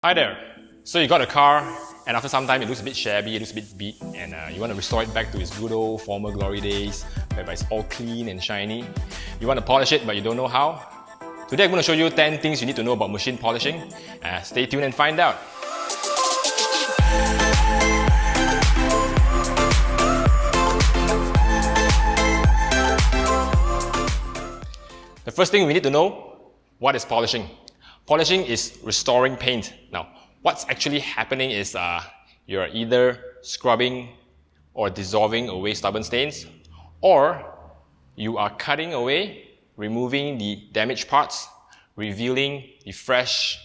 Hi there. So you got a car and after some time it looks a bit shabby, it looks a bit beat, and you want to restore it back to its good old former glory days whereby it's all clean and shiny. You want to polish it but you don't know how. Today I'm going to show you 10 things you need to know about machine polishing. Stay tuned and find out. The first thing we need to know, what is polishing? Polishing is restoring paint. Now, what's actually happening is you're either scrubbing or dissolving away stubborn stains, or you are cutting away, removing the damaged parts, revealing the fresh,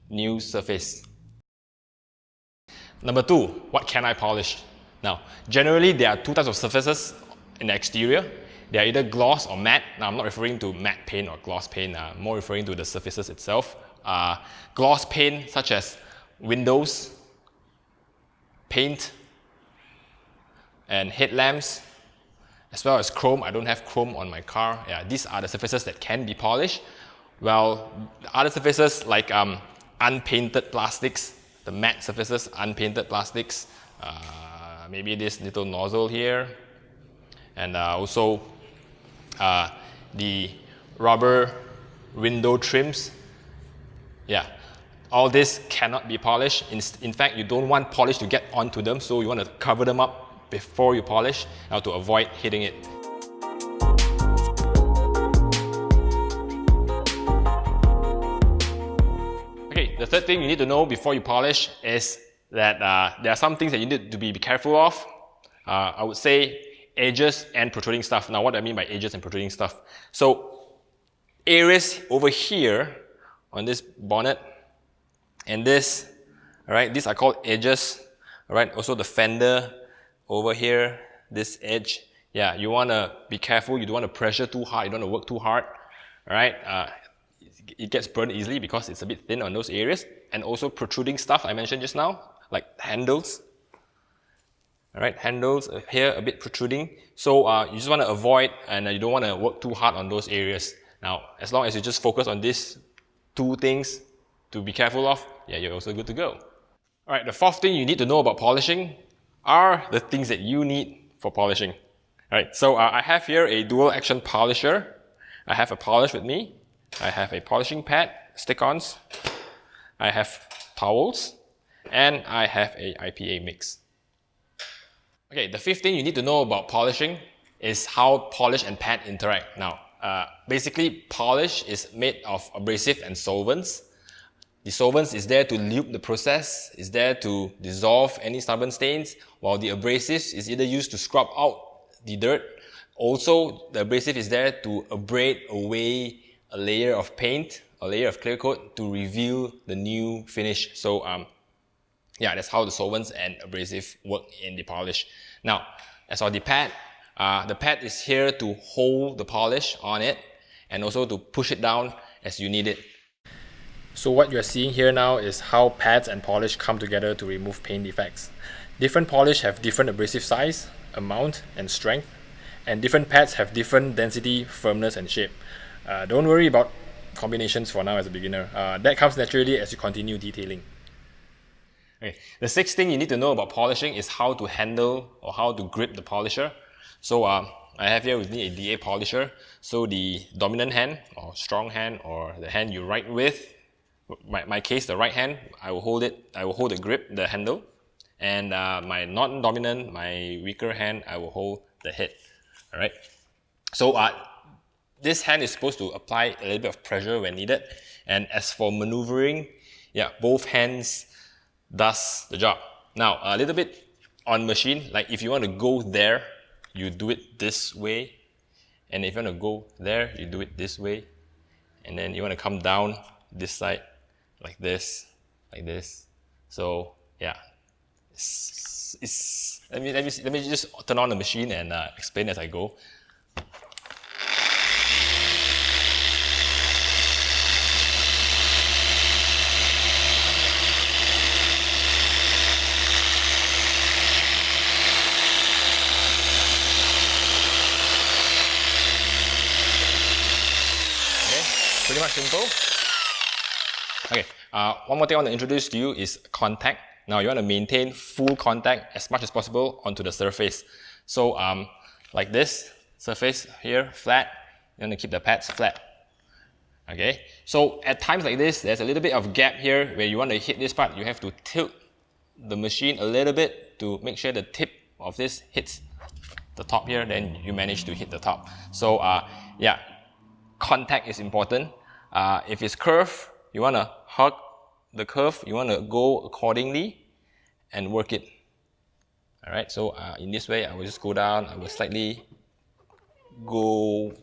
new surface. Number two, what can I polish? Now, generally there are two types of surfaces in the exterior. They are either gloss or matte. Now, I'm not referring to matte paint or gloss paint, I'm more referring to the surfaces itself. Gloss paint such as windows, paint, and headlamps, as well as chrome. I don't have chrome on my car. Yeah, these are the surfaces that can be polished. Well, the other surfaces like unpainted plastics, the matte surfaces, unpainted plastics, maybe this little nozzle here, and also the rubber window trims. Yeah, all this cannot be polished. In fact, you don't want polish to get onto them, so you want to cover them up before you polish to avoid hitting it. Okay, the third thing you need to know before you polish is that there are some things that you need to be careful of. I would say edges and protruding stuff. Now, what do I mean by edges and protruding stuff? So, areas over here on this bonnet and this, all right, these are called edges, all right. Also the fender over here, this edge, yeah, you want to be careful. You don't want to pressure too hard, you don't want to work too hard, all right. It gets burned easily because it's a bit thin on those areas. And also protruding stuff I mentioned just now, like handles, all right, handles here a bit protruding. So you just want to avoid, and you don't want to work too hard on those areas. Now, as long as you just focus on these two things to be careful of, yeah, you're also good to go. All right, the fourth thing you need to know about polishing are the things that you need for polishing. All right, so I have here a dual action polisher. I have a polish with me. I have a polishing pad, stick-ons. I have towels, and I have a IPA mix. Okay, the fifth thing you need to know about polishing is how polish and pad interact. Now, basically, polish is made of abrasive and solvents. The solvents is there to lube the process, is there to dissolve any stubborn stains, while the abrasive is either used to scrub out the dirt. Also, the abrasive is there to abrade away a layer of paint, a layer of clear coat to reveal the new finish. So, yeah, that's how the solvents and abrasive work in the polish. Now, as for the pad is here to hold the polish on it and also to push it down as you need it. So what you're seeing here now is how pads and polish come together to remove paint defects. Different polish have different abrasive size, amount, and strength, and different pads have different density, firmness, and shape. Don't worry about combinations for now as a beginner. That comes naturally as you continue detailing. Okay. The sixth thing you need to know about polishing is how to handle or how to grip the polisher. So I have here with me a DA polisher. So the dominant hand or strong hand or the hand you write with, my case the right hand, I will hold the grip, the handle, and my non-dominant, my weaker hand, I will hold the head. All right. So this hand is supposed to apply a little bit of pressure when needed, and as for maneuvering, yeah, both hands does the job. Now, a little bit on machine, like if you want to go there, you do it this way, and if you want to go there, you do it this way, and then you want to come down this side like this, like this. So yeah, let me just turn on the machine and explain as I go. Pretty much simple. Okay, One more thing I want to introduce to you is contact. Now you want to maintain full contact as much as possible onto the surface. So like this surface here, flat, you want to keep the pads flat. Okay, so at times like this, there's a little bit of gap here where you want to hit this part. You have to tilt the machine a little bit to make sure the tip of this hits the top here, then you manage to hit the top. So yeah, contact is important. If it's curved, you want to hug the curve, you want to go accordingly and work it. Alright, so in this way, I will just go down, I will slightly go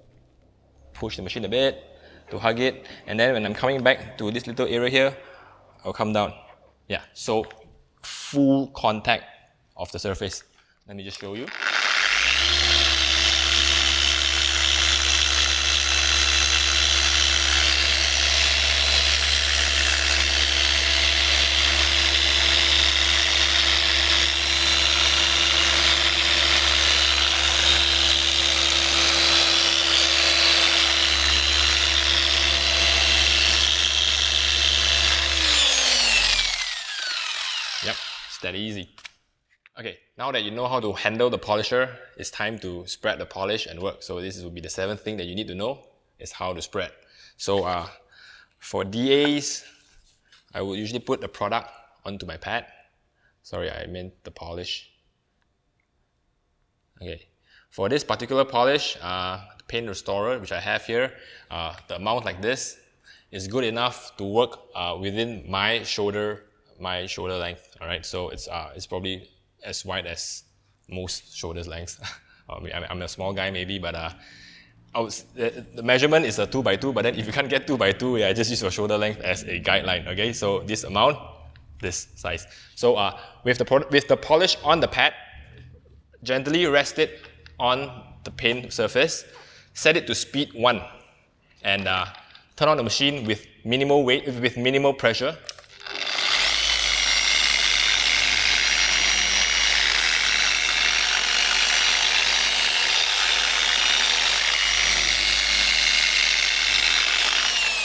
push the machine a bit to hug it, and then when I'm coming back to this little area here, I'll come down. Yeah, so full contact of the surface. Let me just show you. Yep, it's that easy. Okay, now that you know how to handle the polisher, it's time to spread the polish and work. So this will be the 7th thing that you need to know, is how to spread. So for DAs, I will usually put the product onto my pad. Sorry, I meant the polish. Okay, for this particular polish, the paint restorer, which I have here, the amount like this is good enough to work within my shoulder length. All right, so it's probably as wide as most shoulders lengths. I'm a small guy maybe, but the measurement is a 2x2. But then if you can't get 2x2, yeah, just use your shoulder length as a guideline. Okay, so this amount, this size. So with the polish on the pad, gently rest it on the paint surface. Set it to speed 1, and turn on the machine with minimal weight, with minimal pressure.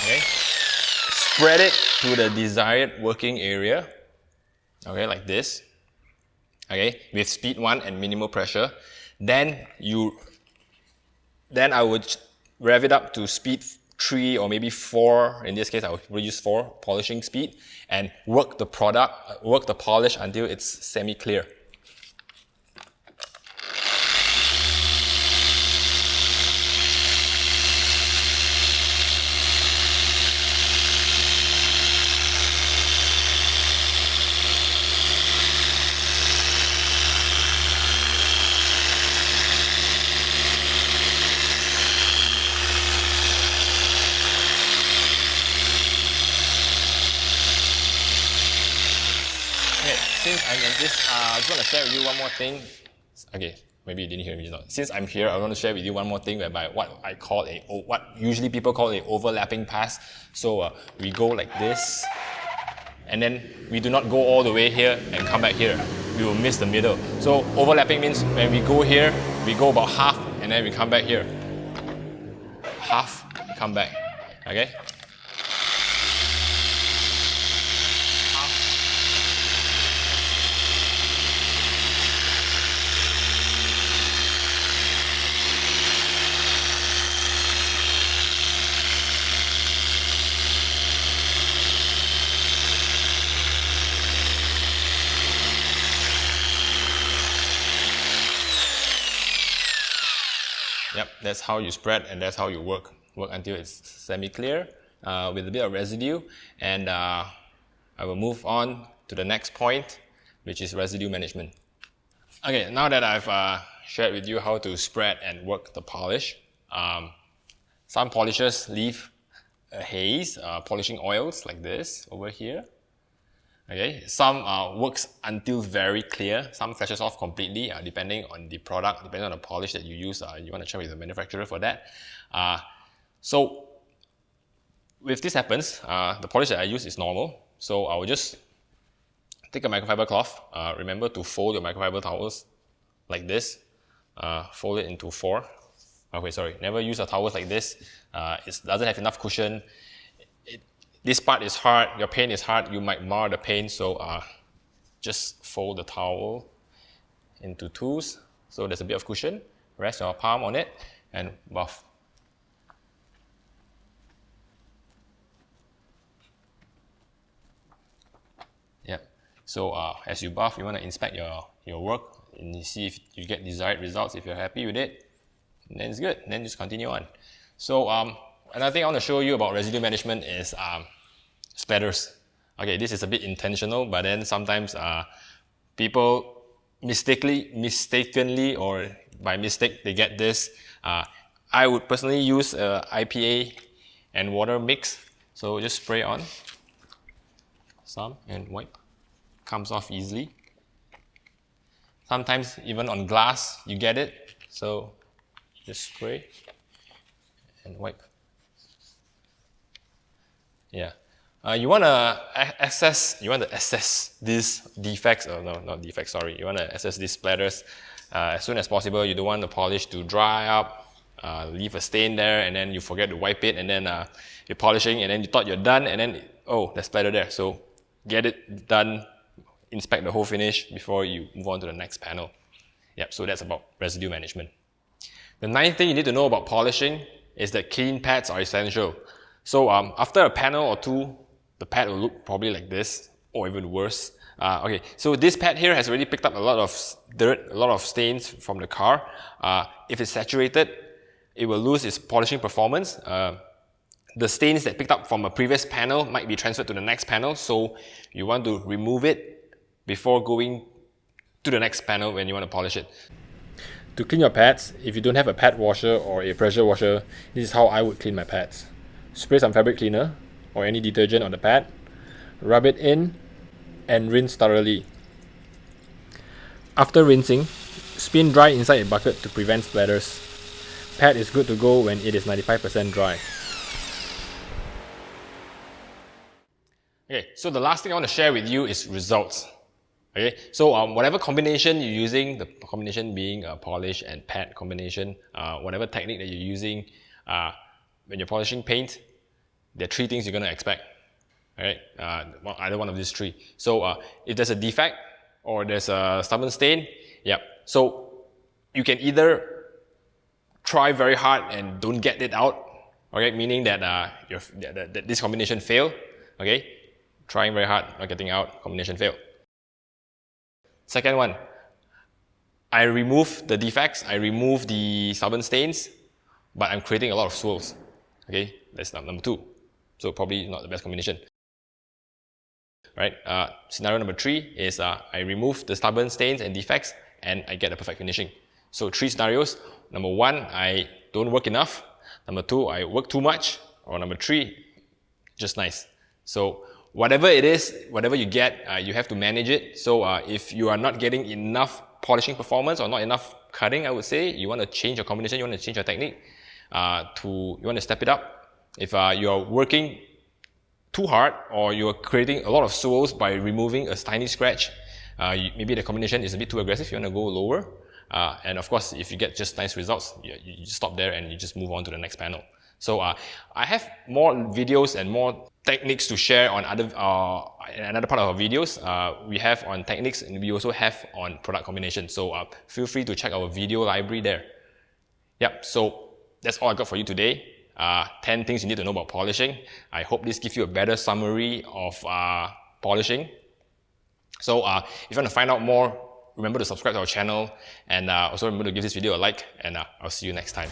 Okay. Spread it to the desired working area. Okay, like this. Okay, with speed 1 and minimal pressure. Then I would rev it up to speed 3 or maybe 4. In this case, I would use 4 polishing speed, and work the polish until it's semi-clear. Since I'm in this, I just want to share with you one more thing. Okay, maybe you didn't hear me. Since I'm here, I want to share with you one more thing, whereby what usually people call a overlapping pass. So we go like this, and then we do not go all the way here and come back here. We will miss the middle. So overlapping means when we go here, we go about half, and then we come back here. Half, come back. Okay. Yep, that's how you spread, and that's how you work. Work until it's semi-clear with a bit of residue, and I will move on to the next point, which is residue management. Okay, now that I've shared with you how to spread and work the polish, some polishers leave a haze, polishing oils like this over here. Okay, some works until very clear, some flashes off completely, depending on the product, depending on the polish that you use. You want to check with the manufacturer for that. So, if this happens, the polish that I use is normal. So I will just take a microfiber cloth. Remember to fold your microfiber towels like this. Fold it into 4. Okay, sorry, never use a towel like this. It doesn't have enough cushion. this part is hard, your paint is hard, you might mar the paint, so just fold the towel into twos, so there's a bit of cushion. Rest your palm on it and buff. Yep. So as you buff, you want to inspect your work and see if you get desired results. If you're happy with it, then it's good. Then just continue on. So another thing I want to show you about residue management is splatters. Okay, this is a bit intentional, but then sometimes people mistakenly or by mistake they get this. I would personally use IPA and water mix. So just spray on some and wipe. Comes off easily. Sometimes even on glass you get it. So just spray and wipe. Yeah. You want to assess these defects, or no, not defects, sorry. You want to assess these splatters as soon as possible. You don't want the polish to dry up, leave a stain there, and then you forget to wipe it, and then you're polishing, and then you thought you're done, and then, oh, there's splatter there. So get it done, inspect the whole finish before you move on to the next panel. Yep, so that's about residue management. The ninth thing you need to know about polishing is that clean pads are essential. So after a panel or two, the pad will look probably like this, or even worse. Okay, so this pad here has already picked up a lot of dirt, a lot of stains from the car. If it's saturated, it will lose its polishing performance. The stains that picked up from a previous panel might be transferred to the next panel, so you want to remove it before going to the next panel when you want to polish it. To clean your pads, if you don't have a pad washer or a pressure washer, this is how I would clean my pads. Spray some fabric cleaner or any detergent on the pad, rub it in, and rinse thoroughly. After rinsing, spin dry inside a bucket to prevent splatters. Pad is good to go when it is 95% dry. Okay, so the last thing I want to share with you is results. Okay, so whatever combination you're using, the combination being a polish and pad combination, whatever technique that you're using when you're polishing paint, there are three things you're going to expect. Right? Either one of these three. So if there's a defect or there's a stubborn stain, yeah. So you can either try very hard and don't get it out, okay, meaning that that this combination failed. Okay, trying very hard, not getting out, combination failed. Second one, I remove the defects, I remove the stubborn stains, but I'm creating a lot of swirls. Okay, that's number two. So probably not the best combination. Right? Scenario number three is I remove the stubborn stains and defects and I get a perfect finishing. So three scenarios. Number one, I don't work enough. Number two, I work too much. Or number three, just nice. So whatever it is, whatever you get, you have to manage it. So if you are not getting enough polishing performance or not enough cutting, I would say, you want to change your combination, you want to change your technique. You want to step it up. If you're working too hard or you're creating a lot of swirls by removing a tiny scratch, maybe the combination is a bit too aggressive, you want to go lower. And of course, if you get just nice results, you stop there and you just move on to the next panel. So I have more videos and more techniques to share on another part of our videos. We have on techniques and we also have on product combination. So feel free to check our video library there. Yep, so that's all I got for you today. 10 things you need to know about polishing. I hope this gives you a better summary of polishing. So if you want to find out more, remember to subscribe to our channel and also remember to give this video a like, and I'll see you next time.